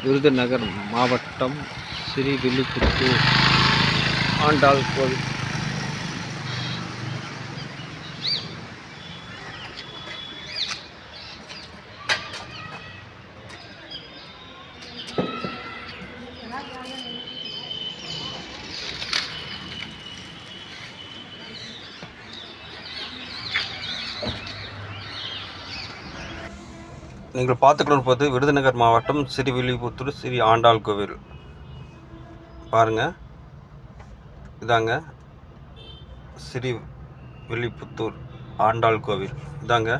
விருதுநகர் மாவட்டம் ஸ்ரீவில்லிபுத்தூர் ஆண்டாள் கோவில். நீங்கள் பார்த்துக்கொண்டிருப்பது விருதுநகர் மாவட்டம் ஸ்ரீவில்லிபுத்தூர் ஸ்ரீ ஆண்டாள் கோவில். பாருங்கள், இதாங்க ஸ்ரீவில்லிபுத்தூர் ஆண்டாள் கோவில். இதாங்க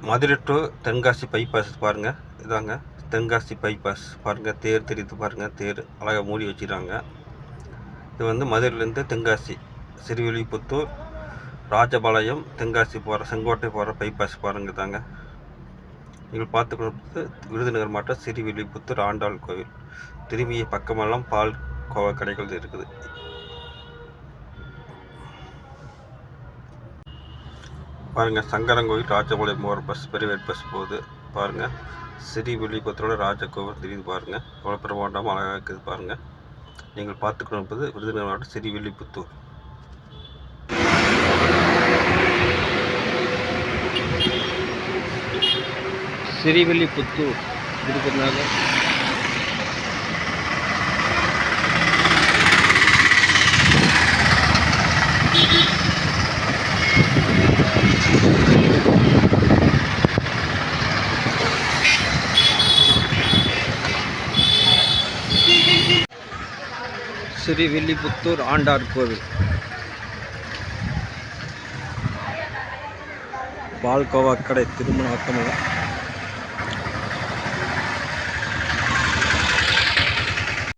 மதுரை டு தென்காசி பைபாஸ். பாருங்கள், இதாங்க தென்காசி பைபாஸ். பாருங்கள், தேர் தெரியுது பாருங்கள், தேர் அழகாக மூடி வச்சுக்கிறாங்க. இது வந்து மதுரையிலேருந்து தென்காசி ஸ்ரீவில்லிபுத்தூர் ராஜபாளையம் தென்காசி போகிற செங்கோட்டை போகிற பைபாஸ். பாருங்கள், தாங்க நீங்கள் பார்த்துக்கொண்டு விருதுநகர் மாவட்டம் ஸ்ரீவில்லிபுத்தூர் ஆண்டாள் கோவில். திரும்பிய பக்கமெல்லாம் பால் கோவா கடைகள் இருக்குது. பாருங்கள், சங்கரங்கோவில் ராஜபாளையம் போகிற பஸ் பிரைவேட் பஸ் போகுது. பாருங்கள், ஸ்ரீவில்லிபுத்தூரோட ராஜகோவில் தெரியுது பாருங்கள், எவ்வளோ பிரமாண்டமாக அழகாக இருக்குது பாருங்கள். நீங்கள் பார்த்துக்கொண்டு விருதுநகர் மாவட்டம் ஸ்ரீவில்லிபுத்தூர். ஸ்ரீவில்லிபுத்தூர் விருதுநகர். ஸ்ரீவில்லிபுத்தூர் ஆண்டாள் கோவில். பால்கோவா கடை திருமண